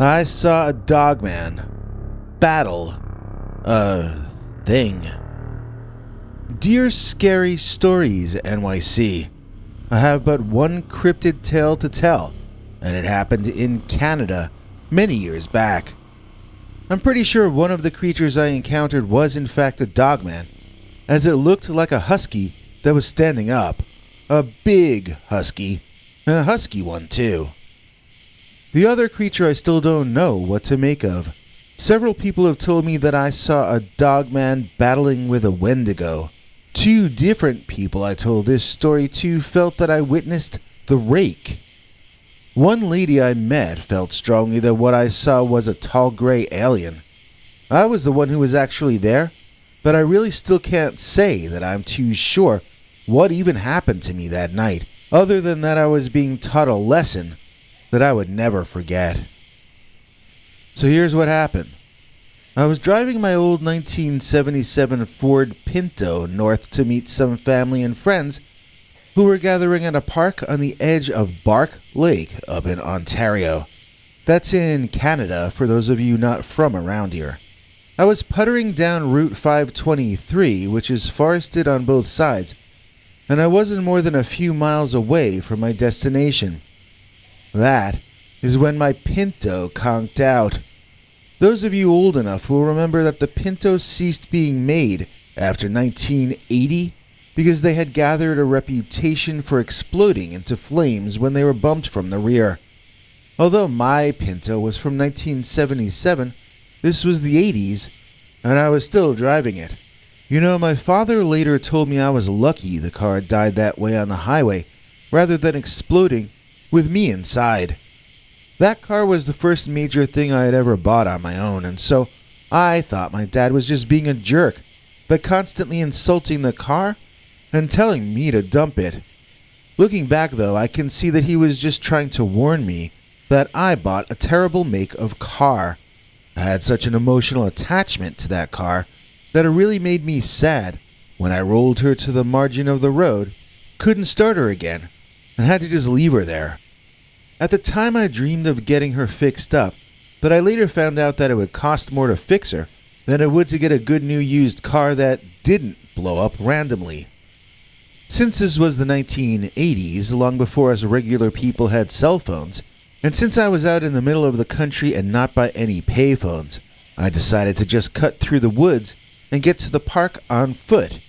I saw a dogman battle a thing. Dear Scary Stories NYC, I have but one cryptid tale to tell, and it happened in Canada many years back. I'm pretty sure one of the creatures I encountered was in fact a dogman, as it looked like a husky that was standing up. A big husky, and a husky one too. The other creature I still don't know what to make of. Several people have told me that I saw a dogman battling with a wendigo. Two different people I told this story to felt that I witnessed the rake. One lady I met felt strongly that what I saw was a tall gray alien. I was the one who was actually there, but I really still can't say that I'm too sure what even happened to me that night, other than that I was being taught a lesson that I would never forget. So here's what happened. I was driving my old 1977 Ford Pinto north to meet some family and friends who were gathering at a park on the edge of Bark Lake up in Ontario. That's in Canada for those of you not from around here. I was puttering down Route 523, which is forested on both sides, and I wasn't more than a few miles away from my destination. That is when my Pinto conked out. Those of you old enough will remember that the Pinto ceased being made after 1980 because they had gathered a reputation for exploding into flames when they were bumped from the rear. Although my Pinto was from 1977, this was the 80s, and I was still driving it. You know, my father later told me I was lucky the car died that way on the highway, rather than exploding with me inside. That car was the first major thing I had ever bought on my own, and so I thought my dad was just being a jerk, but constantly insulting the car and telling me to dump it. Looking back though, I can see that he was just trying to warn me that I bought a terrible make of car. I had such an emotional attachment to that car that it really made me sad when I rolled her to the margin of the road, couldn't start her again, and had to just leave her there. At the time I dreamed of getting her fixed up, but I later found out that it would cost more to fix her than it would to get a good new used car that didn't blow up randomly. Since this was the 1980s, long before us regular people had cell phones, and since I was out in the middle of the country and not by any payphones, I decided to just cut through the woods and get to the park on foot.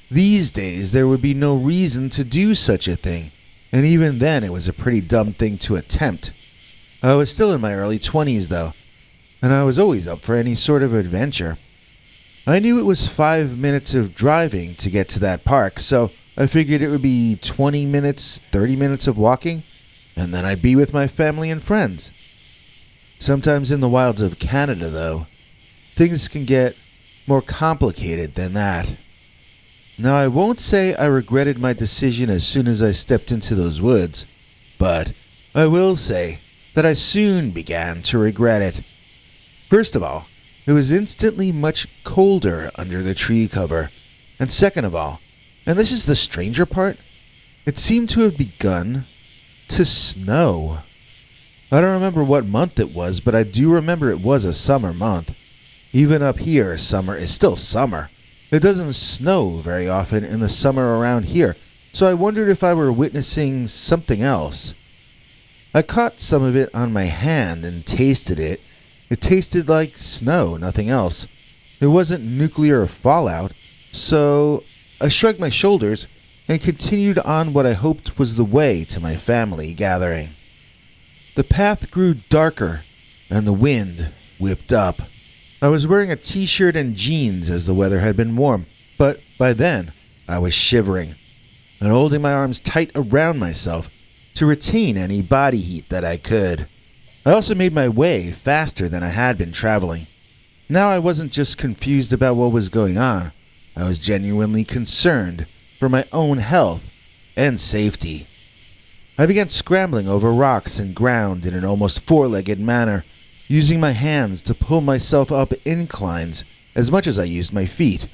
These days there would be no reason to do such a thing, and even then it was a pretty dumb thing to attempt. I was still in my early 20s though, and I was always up for any sort of adventure. I knew it was 5 minutes of driving to get to that park, so I figured it would be 20 minutes, 30 minutes of walking, and then I'd be with my family and friends. Sometimes in the wilds of Canada though, things can get more complicated than that. Now I won't say I regretted my decision as soon as I stepped into those woods, but I will say that I soon began to regret it. First of all, it was instantly much colder under the tree cover, and second of all, and this is the stranger part, it seemed to have begun to snow. I don't remember what month it was, but I do remember it was a summer month. Even up here, summer is still summer. It doesn't snow very often in the summer around here, so I wondered if I were witnessing something else. I caught some of it on my hand and tasted it. It tasted like snow, nothing else. It wasn't nuclear fallout, so I shrugged my shoulders and continued on what I hoped was the way to my family gathering. The path grew darker, and the wind whipped up. I was wearing a t-shirt and jeans as the weather had been warm, but by then I was shivering and holding my arms tight around myself to retain any body heat that I could. I also made my way faster than I had been traveling. Now I wasn't just confused about what was going on, I was genuinely concerned for my own health and safety. I began scrambling over rocks and ground in an almost four-legged manner, using my hands to pull myself up inclines as much as I used my feet.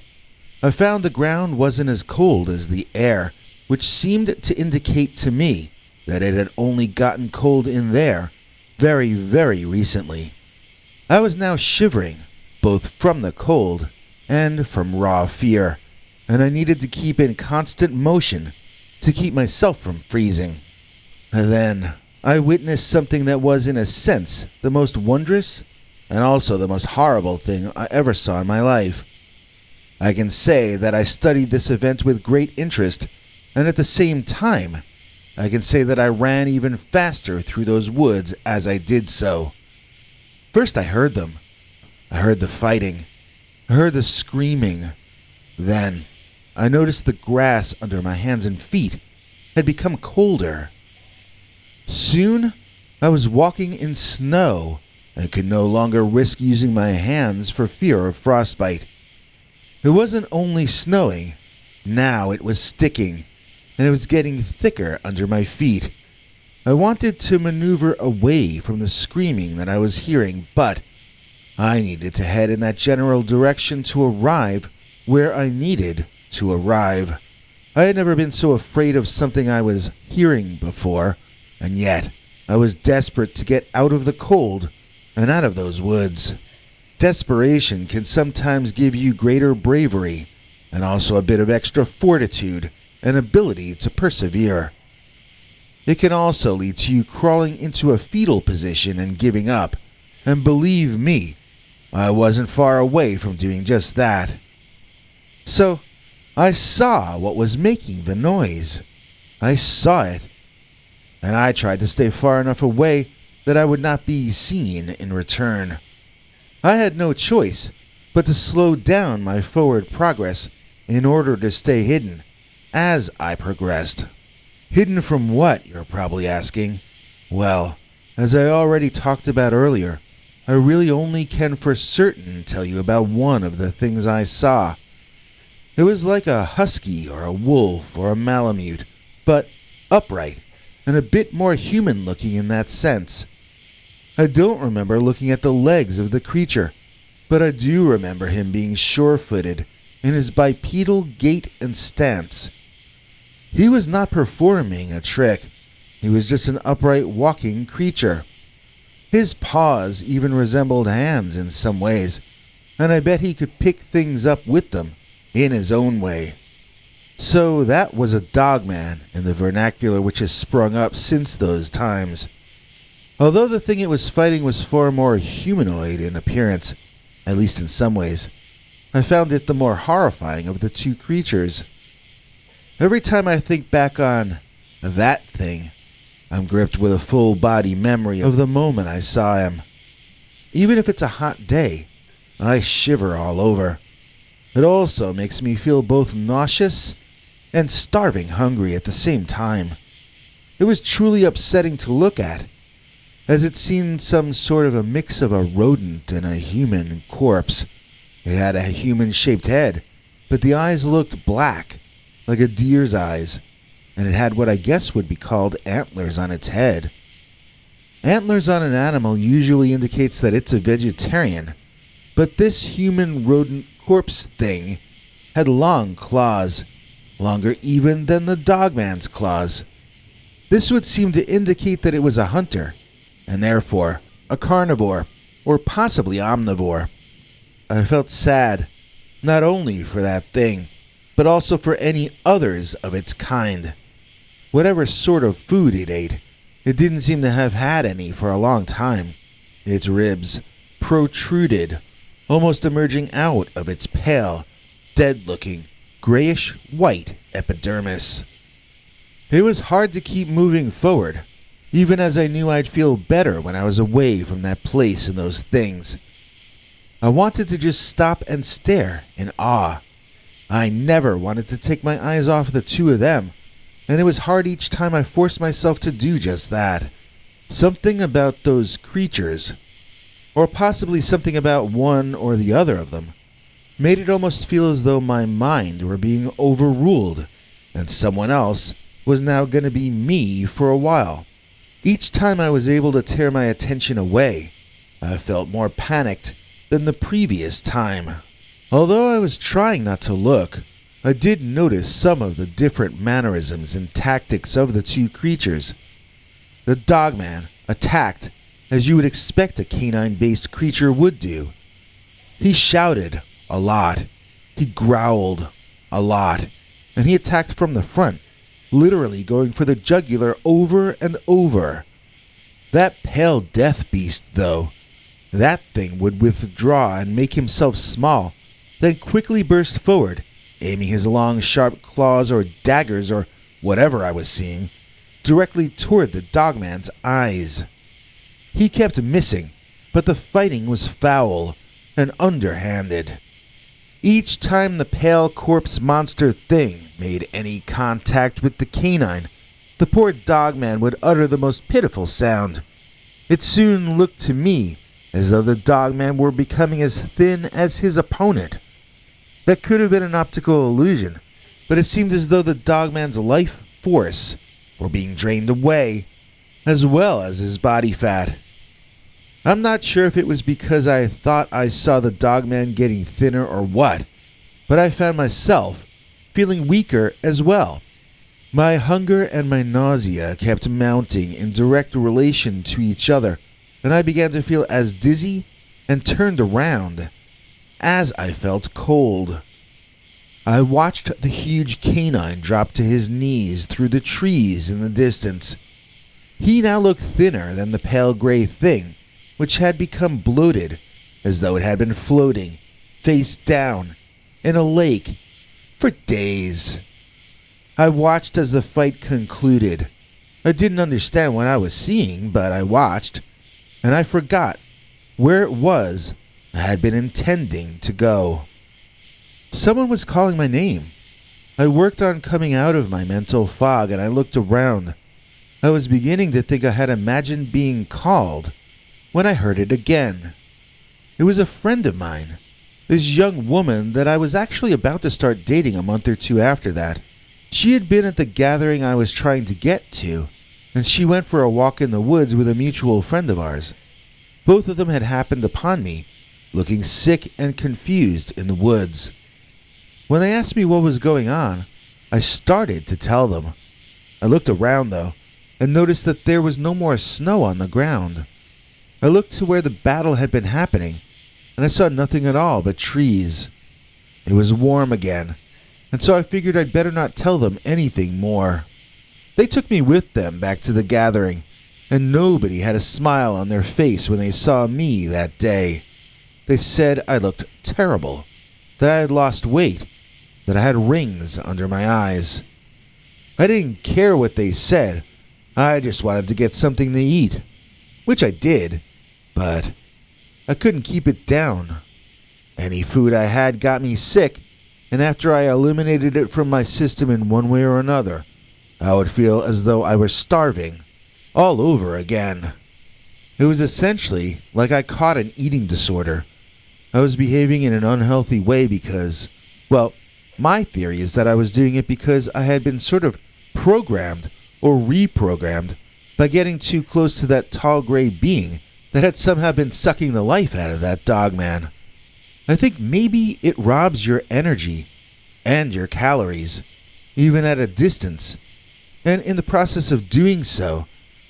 I found the ground wasn't as cold as the air, which seemed to indicate to me that it had only gotten cold in there very, very recently. I was now shivering, both from the cold and from raw fear, and I needed to keep in constant motion to keep myself from freezing. And then I witnessed something that was, in a sense, the most wondrous and also the most horrible thing I ever saw in my life. I can say that I studied this event with great interest, and at the same time, I can say that I ran even faster through those woods as I did so. First I heard them. I heard the fighting. I heard the screaming. Then I noticed the grass under my hands and feet had become colder. Soon I was walking in snow and could no longer risk using my hands for fear of frostbite. It wasn't only snowing, now it was sticking, and it was getting thicker under my feet. I wanted to maneuver away from the screaming that I was hearing, but I needed to head in that general direction to arrive where I needed to arrive. I had never been so afraid of something I was hearing before, and yet I was desperate to get out of the cold and out of those woods. Desperation can sometimes give you greater bravery and also a bit of extra fortitude and ability to persevere. It can also lead to you crawling into a fetal position and giving up, and believe me, I wasn't far away from doing just that. So, I saw what was making the noise. I saw it, and I tried to stay far enough away that I would not be seen in return. I had no choice but to slow down my forward progress in order to stay hidden as I progressed. Hidden from what, you're probably asking? Well, as I already talked about earlier, I really only can for certain tell you about one of the things I saw. It was like a husky or a wolf or a malamute, but upright and a bit more human-looking in that sense. I don't remember looking at the legs of the creature, but I do remember him being sure-footed in his bipedal gait and stance. He was not performing a trick. He was just an upright walking creature. His paws even resembled hands in some ways, and I bet he could pick things up with them in his own way. So that was a Dogman in the vernacular which has sprung up since those times. Although the thing it was fighting was far more humanoid in appearance, at least in some ways, I found it the more horrifying of the two creatures. Every time I think back on that thing, I'm gripped with a full-body memory of the moment I saw him. Even if it's a hot day, I shiver all over. It also makes me feel both nauseous and starving hungry at the same time. It was truly upsetting to look at, as it seemed some sort of a mix of a rodent and a human corpse. It had a human-shaped head, but the eyes looked black, like a deer's eyes, and it had what I guess would be called antlers on its head. Antlers on an animal usually indicates that it's a vegetarian, but this human rodent corpse thing had long claws, longer even than the Dogman's claws. This would seem to indicate that it was a hunter, and therefore a carnivore, or possibly omnivore. I felt sad, not only for that thing, but also for any others of its kind. Whatever sort of food it ate, it didn't seem to have had any for a long time. Its ribs protruded, almost emerging out of its pale, dead-looking, grayish-white epidermis. It was hard to keep moving forward, even as I knew I'd feel better when I was away from that place and those things. I wanted to just stop and stare in awe. I never wanted to take my eyes off the two of them, and it was hard each time I forced myself to do just that. Something about those creatures, or possibly something about one or the other of them, made it almost feel as though my mind were being overruled, and someone else was now going to be me for a while. Each time I was able to tear my attention away, I felt more panicked than the previous time. Although I was trying not to look, I did notice some of the different mannerisms and tactics of the two creatures. The Dogman attacked as you would expect a canine-based creature would do. He shouted a lot, he growled a lot, and he attacked from the front, literally going for the jugular over and over. That pale death beast, though, that thing would withdraw and make himself small, then quickly burst forward, aiming his long, sharp claws or daggers or whatever I was seeing, directly toward the Dogman's eyes. He kept missing, but the fighting was foul and underhanded. Each time the pale corpse monster thing made any contact with the canine, the poor Dogman would utter the most pitiful sound. It soon looked to me as though the Dogman were becoming as thin as his opponent. That could have been an optical illusion, but it seemed as though the Dogman's life force were being drained away, as well as his body fat. I'm not sure if it was because I thought I saw the Dogman getting thinner or what, but I found myself feeling weaker as well. My hunger and my nausea kept mounting in direct relation to each other, and I began to feel as dizzy and turned around as I felt cold. I watched the huge canine drop to his knees through the trees in the distance. He now looked thinner than the pale gray thing, which had become bloated, as though it had been floating, face down, in a lake, for days. I watched as the fight concluded. I didn't understand what I was seeing, but I watched, and I forgot where it was I had been intending to go. Someone was calling my name. I worked on coming out of my mental fog, and I looked around. I was beginning to think I had imagined being called, when I heard it again. It was a friend of mine, this young woman that I was actually about to start dating a month or two after that. She had been at the gathering I was trying to get to, and she went for a walk in the woods with a mutual friend of ours. Both of them had happened upon me, looking sick and confused in the woods. When they asked me what was going on, I started to tell them. I looked around, though, and noticed that there was no more snow on the ground. I looked to where the battle had been happening, and I saw nothing at all but trees. It was warm again, and so I figured I'd better not tell them anything more. They took me with them back to the gathering, and nobody had a smile on their face when they saw me that day. They said I looked terrible, that I had lost weight, that I had rings under my eyes. I didn't care what they said. I just wanted to get something to eat, which I did, but I couldn't keep it down. Any food I had got me sick, and after I eliminated it from my system in one way or another, I would feel as though I were starving all over again. It was essentially like I caught an eating disorder. I was behaving in an unhealthy way because, well, my theory is that I was doing it because I had been sort of programmed or reprogrammed by getting too close to that tall gray being that had somehow been sucking the life out of that Dogman. I think maybe it robs your energy and your calories, even at a distance, and in the process of doing so,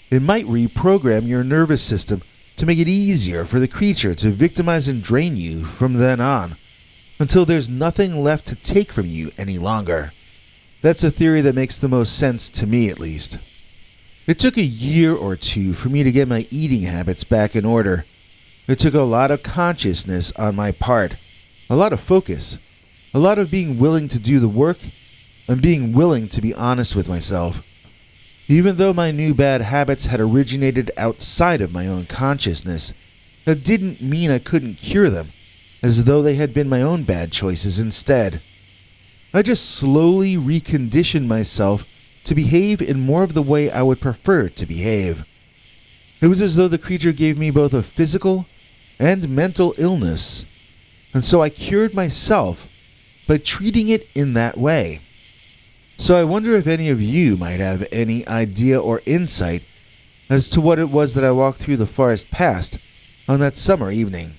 it might reprogram your nervous system to make it easier for the creature to victimize and drain you from then on, until there's nothing left to take from you any longer. That's a theory that makes the most sense to me, at least. It took a year or two for me to get my eating habits back in order. It took a lot of consciousness on my part, a lot of focus, a lot of being willing to do the work, and being willing to be honest with myself. Even though my new bad habits had originated outside of my own consciousness, that didn't mean I couldn't cure them, as though they had been my own bad choices instead. I just slowly reconditioned myself to behave in more of the way I would prefer to behave. It was as though the creature gave me both a physical and mental illness, and so I cured myself by treating it in that way. So I wonder if any of you might have any idea or insight as to what it was that I walked through the forest past on that summer evening.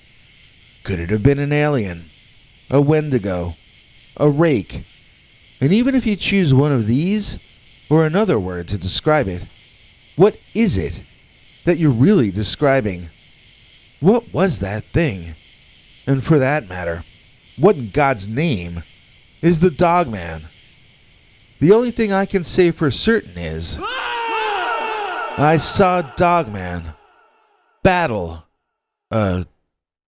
Could it have been an alien, a wendigo, a rake? And even if you choose one of these, or another word to describe it, what is it? that you're really describing. What was that thing? And for that matter, what in God's name is the Dogman? The only thing I can say for certain is I saw Dogman battle a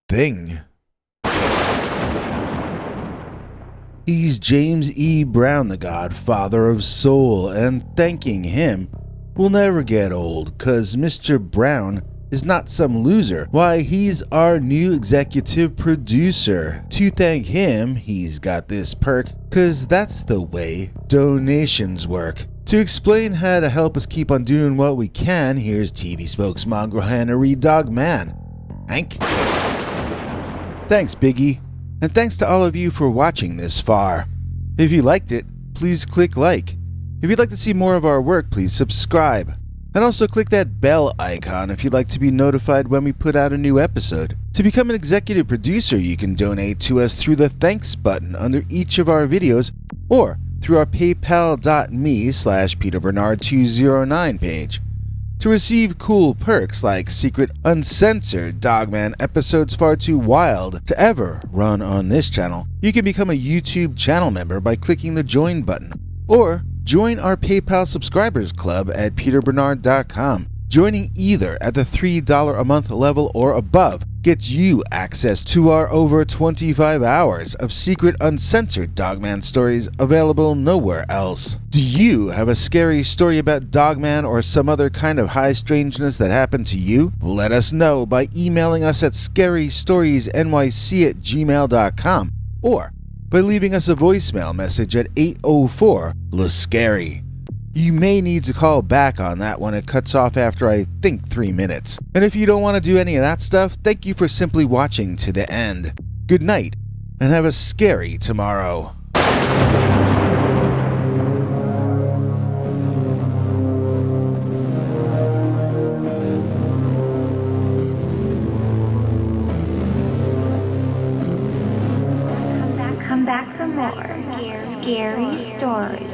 thing. He's James E. Brown, the godfather of soul, and thanking him will never get old, 'cause Mr. Brown is not some loser. Why, he's our new executive producer. To thank him, he's got this perk, 'cause that's the way donations work. To explain how to help us keep on doing what we can, here's TV spokesmongrel Henry Dogman. Hank? Thanks, Biggie. And thanks to all of you for watching this far. If you liked it, please click like. If you'd like to see more of our work, please subscribe. And also click that bell icon if you'd like to be notified when we put out a new episode. To become an executive producer, you can donate to us through the thanks button under each of our videos or through our paypal.me/PeterBernard209 page. To receive cool perks like secret uncensored Dogman episodes far too wild to ever run on this channel, you can become a YouTube channel member by clicking the join button, or join our PayPal subscribers club at peterbernard.com. Joining either at the $3 a month level or above gets you access to our over 25 hours of secret uncensored Dogman stories available nowhere else. Do you have a scary story about Dogman or some other kind of high strangeness that happened to you? Let us know by emailing us at scarystoriesnyc@gmail.com or by leaving us a voicemail message at 804-LA-SCARY. You may need to call back on that one. It cuts off after, I think, 3 minutes. And if you don't want to do any of that stuff, thank you for simply watching to the end. Good night, and have a scary tomorrow. Come back for more scary stories.